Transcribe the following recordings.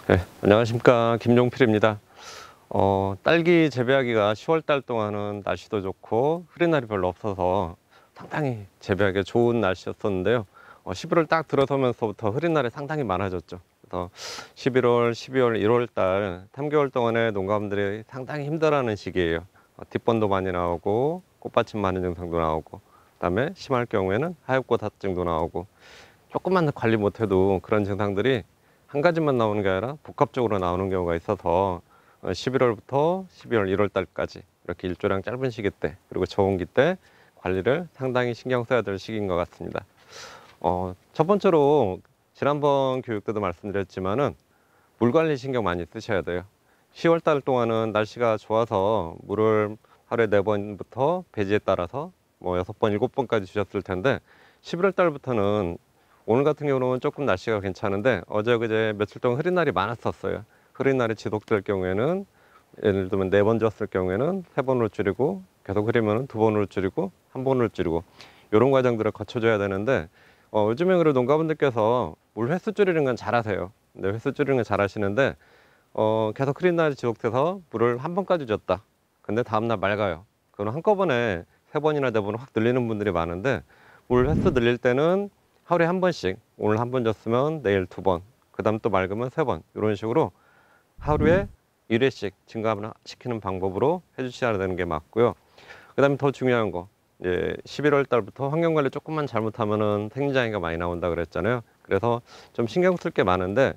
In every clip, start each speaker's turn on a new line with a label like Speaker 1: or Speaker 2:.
Speaker 1: 네, 안녕하십니까, 김종필입니다. 딸기 재배하기가 10월달 동안은 날씨도 좋고 흐린 날이 별로 없어서 상당히 재배하기 좋은 날씨였었는데요. 11월 딱 들어서면서부터 흐린 날이 상당히 많아졌죠. 그래서 11월, 12월, 1월달 3개월 동안에 농가분들이 상당히 힘들어하는 시기예요. 뒷번도 많이 나오고 꽃받침 많은 증상도 나오고, 그 다음에 심할 경우에는 하엽꽃 합증도 나오고, 조금만 관리 못해도 그런 증상들이 한 가지만 나오는 게 아니라 복합적으로 나오는 경우가 있어서 11월부터 12월, 1월달까지 이렇게 일조량 짧은 시기 때, 그리고 저온기 때 관리를 상당히 신경 써야 될 시기인 것 같습니다. 첫 번째로 지난번 교육 때도 말씀드렸지만은 물 관리 신경 많이 쓰셔야 돼요. 10월달 동안은 날씨가 좋아서 물을 하루에 4번부터 배지에 따라서 뭐 6번, 7번까지 주셨을 텐데, 11월달부터는 오늘 같은 경우는 조금 날씨가 괜찮은데 어제 그제 며칠 동안 흐린 날이 많았었어요. 흐린 날이 지속될 경우에는, 예를 들면 4번 줬을 경우에는 3번으로 줄이고, 계속 흐리면 2번으로 줄이고 1번으로 줄이고, 이런 과정들을 거쳐줘야 되는데, 요즘에 그래도 농가분들께서 물 횟수 줄이는 건 잘하세요. 근데 횟수 줄이는 건 잘하시는데, 계속 흐린 날이 지속돼서 물을 1번까지 줬다. 근데 다음날 맑아요. 그럼 한꺼번에 3번이나 4번을 확 늘리는 분들이 많은데, 물 횟수 늘릴 때는 하루에 1번씩, 오늘 1번 줬으면 내일 2번, 그 다음 또 맑으면 3번, 이런 식으로 하루에 1회씩 증가시키는 방법으로 해주셔야 되는 게 맞고요. 그 다음에 더 중요한 거, 이제 11월 달부터 환경관리 조금만 잘못하면은 생리장애가 많이 나온다 그랬잖아요. 그래서 좀 신경 쓸 게 많은데,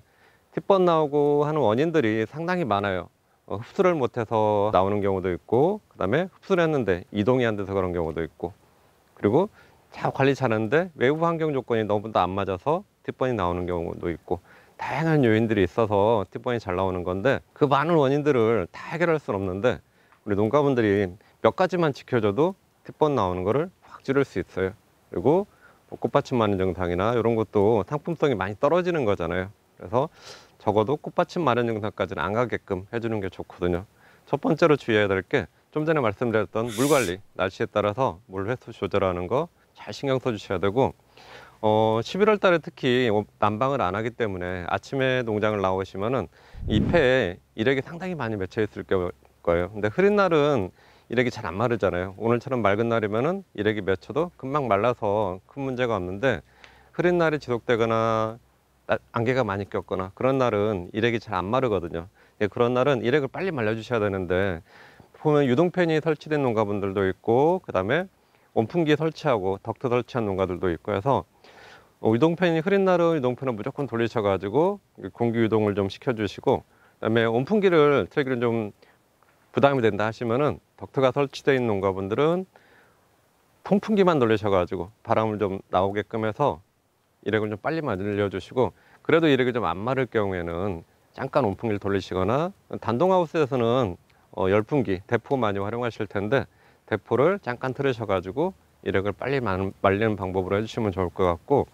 Speaker 1: 팁번 나오고 하는 원인들이 상당히 많아요. 흡수를 못해서 나오는 경우도 있고, 그 다음에 흡수를 했는데 이동이 안 돼서 그런 경우도 있고, 그리고 잘 관리 잘하는데 외부 환경 조건이 너무도 안 맞아서 팁번이 나오는 경우도 있고, 다양한 요인들이 있어서 팁번이 잘 나오는 건데, 그 많은 원인들을 다 해결할 수는 없는데 우리 농가분들이 몇 가지만 지켜줘도 팁번 나오는 거를 확 줄일 수 있어요. 그리고 뭐 꽃받침 마른 증상이나 이런 것도 상품성이 많이 떨어지는 거잖아요. 그래서 적어도 꽃받침 마른 증상까지는 안 가게끔 해주는 게 좋거든요. 첫 번째로 주의해야 될 게, 좀 전에 말씀드렸던 물 관리, 날씨에 따라서 물 횟수 조절하는 거 잘 신경 써 주셔야 되고, 11월 달에 특히 난방을 안 하기 때문에 아침에 농장을 나오시면은 잎에 일액이 상당히 많이 맺혀 있을 거예요. 근데 흐린 날은 일액이 잘 안 마르잖아요. 오늘처럼 맑은 날이면은 일액이 맺혀도 금방 말라서 큰 문제가 없는데, 흐린 날이 지속되거나 안개가 많이 꼈거나 그런 날은 일액이 잘 안 마르거든요. 그런 날은 일액을 빨리 말려주셔야 되는데, 보면 유동팬이 설치된 농가분들도 있고, 그 다음에 온풍기 설치하고 덕트 설치한 농가들도 있고 해서, 유동팬이 흐린 날은 유동팬을 무조건 돌리셔가지고 공기 유동을 좀 시켜주시고, 그 다음에 온풍기를 틀기는 좀 부담이 된다 하시면은 덕트가 설치되어 있는 농가분들은 통풍기만 돌리셔가지고 바람을 좀 나오게끔 해서 일액을 좀 빨리 말려주시고, 그래도 일액이 좀 안 마를 경우에는 잠깐 온풍기를 돌리시거나, 단동하우스에서는 열풍기, 대포 많이 활용하실 텐데 대포를 잠깐 틀으셔가지고 일액을 빨리 말리는 방법으로 해주시면 좋을 것 같고,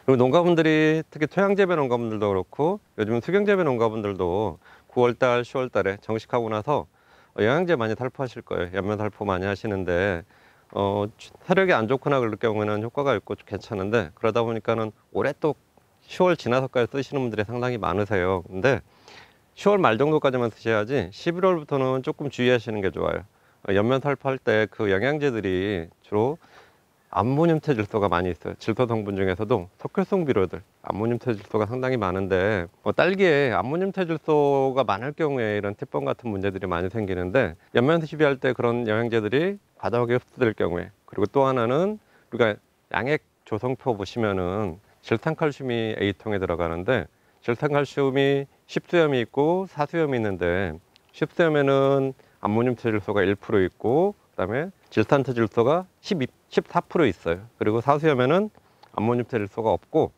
Speaker 1: 그리고 농가분들이 특히 토양재배 농가분들도 그렇고 요즘 수경재배 농가분들도 9월달, 10월달에 정식하고 나서 영양제 많이 살포하실 거예요. 연면 살포 많이 하시는데, 사력이 안 좋거나 그럴 경우에는 효과가 있고 괜찮은데, 그러다 보니까는 올해 또 10월 지나서까지 쓰시는 분들이 상당히 많으세요. 근데 10월 말 정도까지만 쓰셔야지 11월부터는 조금 주의하시는 게 좋아요. 연면 살포할 때 그 영양제들이 주로 암모늄 퇴질소가 많이 있어요. 질소 성분 중에서도 석회성 비료들, 암모늄 퇴질소가 상당히 많은데, 딸기에 암모늄 퇴질소가 많을 경우에 이런 팁번 같은 문제들이 많이 생기는데, 연면 시비할 때 그런 영양제들이 과다하게 흡수될 경우에, 그리고 또 하나는 우리가 양액 조성표 보시면은 질산칼슘이 A통에 들어가는데, 질산칼슘이 10수염이 있고 4수염이 있는데, 10수염에는 암모늄 퇴질소가 1% 있고, 그 다음에 질산퇴질소가 14% 있어요. 그리고 사수염에는 암모늄 퇴질소가 없고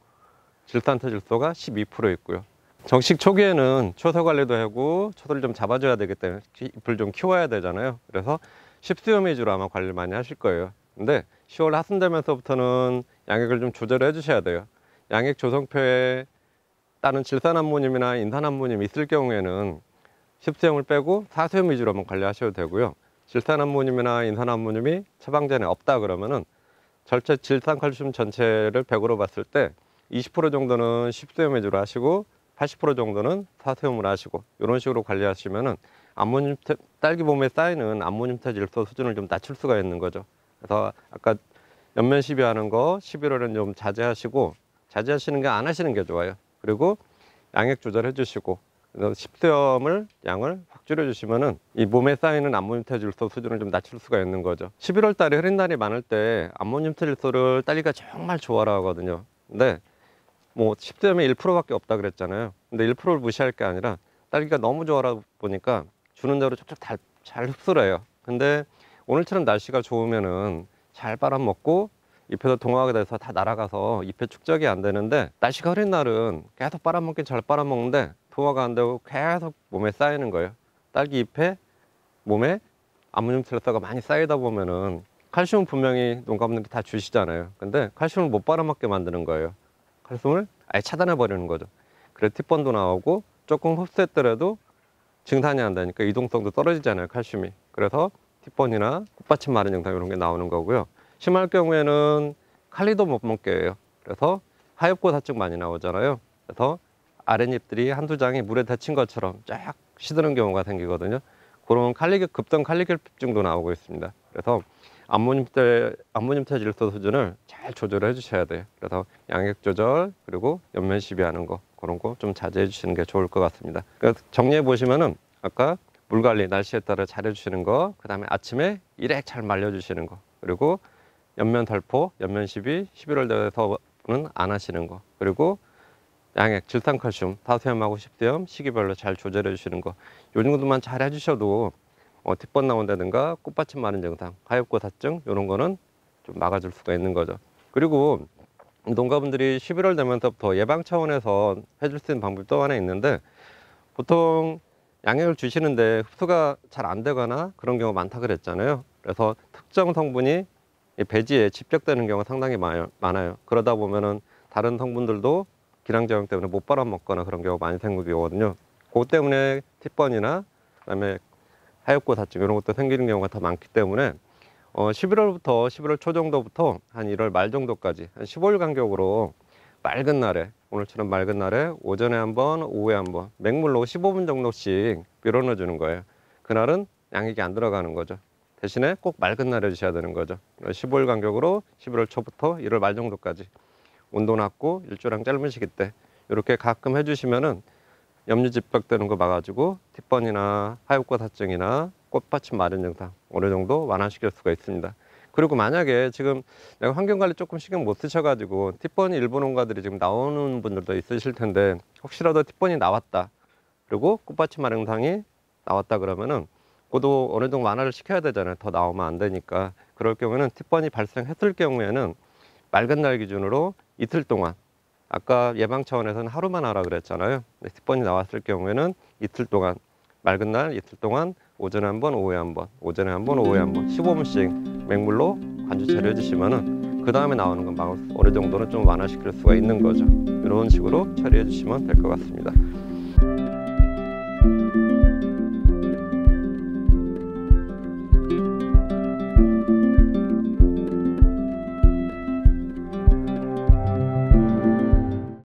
Speaker 1: 질산퇴질소가 12% 있고요. 정식 초기에는 초서 관리도 하고 초서를 좀 잡아줘야 되기 때문에 잎을 좀 키워야 되잖아요. 그래서 10수염 위주로 아마 관리를 많이 하실 거예요. 근데 10월 하순 되면서부터는 양액을 좀 조절해 주셔야 돼요. 양액 조성표에 따른 질산암모늄이나 인산암모늄이 있을 경우에는 10수염을 빼고 4수염 위주로 한번 관리하셔도 되고요. 질산암모늄이나 인산암모늄이 처방전에 없다 그러면은 전체 질산칼슘 전체를 100으로 봤을 때 20% 정도는 10수염 위주로 하시고, 80% 정도는 사세움을 하시고 이런 식으로 관리하시면은 딸기 봄에 쌓이는 암모늄타 질소 수준을 좀 낮출 수가 있는 거죠. 그래서 아까 연면 시비하는 거 11월엔 좀 자제하시고, 자제하시는 게 안 하시는 게 좋아요. 그리고 양액 조절해 주시고, 습수염을 양을 확 줄여 주시면은 이 몸에 쌓이는 암모늄타 질소 수준을 좀 낮출 수가 있는 거죠. 11월 달에 흐린 날이 많을 때 암모늄타 질소를 딸기가 정말 좋아라 하거든요. 근데 뭐 습수염이 1%밖에 없다 그랬잖아요. 근데 1%를 무시할 게 아니라 딸기가 너무 좋아라 보니까 주는 대로 쫙쫙 잘 흡수를 해요. 근데 오늘처럼 날씨가 좋으면은 잘 빨아먹고 잎에서 동화가 돼서 다 날아가서 잎에 축적이 안 되는데, 날씨가 흐린 날은 계속 빨아먹긴 잘 빨아먹는데 동화가 안 되고 계속 몸에 쌓이는 거예요. 딸기 잎에 몸에 암모늄 질소가 많이 쌓이다 보면은 칼슘은 분명히 농가분들이 다 주시잖아요. 근데 칼슘을 못 빨아먹게 만드는 거예요. 칼슘을 아예 차단해 버리는 거죠. 그래서 티번도 나오고, 조금 흡수했더라도 증산이 안 되니까 이동성도 떨어지잖아요, 칼슘이. 그래서 티번이나 꽃받침 마른 증상 이런 게 나오는 거고요. 심할 경우에는 칼리도 못 먹게 해요. 그래서 하엽고사증 많이 나오잖아요. 그래서 아랫잎들이 한두 장이 물에 데친 것처럼 쫙 시드는 경우가 생기거든요. 그런 급성 칼리결핍증도 나오고 있습니다. 그래서 암모늄타 질소 수준을 잘 조절해 주셔야 돼요. 그래서 양액 조절, 그리고 연면 시비하는 거, 그런 거 좀 자제해 주시는 게 좋을 것 같습니다. 그래서 정리해 보시면은 아까 물 관리 날씨에 따라 잘해 주시는 거, 그 다음에 아침에 일액 잘 말려 주시는 거, 그리고 연면 살포, 연면 시비 11월 돼서는 안 하시는 거, 그리고 양액 질산칼슘, 사세염하고 습수염 시기별로 잘 조절해 주시는 거, 요 정도만 잘 해주셔도 뒷번 나온다든가 꽃받침 마른 증상, 하엽고사증 이런 거는 좀 막아줄 수가 있는 거죠. 그리고 농가분들이 11월 되면서부터 예방 차원에서 해줄 수 있는 방법이 또 하나 있는데, 보통 양액을 주시는데 흡수가 잘 안 되거나 그런 경우가 많다 그랬잖아요. 그래서 특정 성분이 이 배지에 집적되는 경우가 상당히 많아요. 그러다 보면은 다른 성분들도 기량저항 때문에 못 빨아먹거나 그런 경우가 많이 생기거든요. 그것 때문에 티번이나 그다음에 하엽고사증 이런 것도 생기는 경우가 더 많기 때문에 11월부터 11월 초 정도부터 한 1월 말 정도까지 한 15일 간격으로 맑은 날에, 오늘처럼 맑은 날에 오전에 한번, 오후에 한번 맹물로 15분 정도씩 밀어넣어 주는 거예요. 그날은 양액이 안 들어가는 거죠. 대신에 꼭 맑은 날에 주셔야 되는 거죠. 15일 간격으로 11월 초부터 1월 말 정도까지 온도 낮고 일조량 짧은 시기 때 이렇게 가끔 해주시면은 염류 집적되는 거 막아주고 티번이나 하엽고사증이나 꽃받침 마른 증상 어느 정도 완화시킬 수가 있습니다. 그리고 만약에 지금 내가 환경관리 조금 신경 못 쓰셔가지고 티번이 일부 농가들이 지금 나오는 분들도 있으실 텐데, 혹시라도 티번이 나왔다, 그리고 꽃받침 마른 증상이 나왔다 그러면은 그것도 어느 정도 완화를 시켜야 되잖아요. 더 나오면 안 되니까. 그럴 경우에는 티번이 발생했을 경우에는 맑은 날 기준으로 이틀 동안, 아까 예방 차원에서는 하루만 하라 그랬잖아요. 티번이 나왔을 경우에는 이틀 동안, 맑은 날 이틀 동안 오전에 한번, 오후에 한번, 오전에 한번, 오후에 한번 15분씩 맹물로 관주 처리해 주시면은 그 다음에 나오는 건 어느 정도는 좀 완화시킬 수가 있는 거죠. 이런 식으로 처리해 주시면 될 것 같습니다.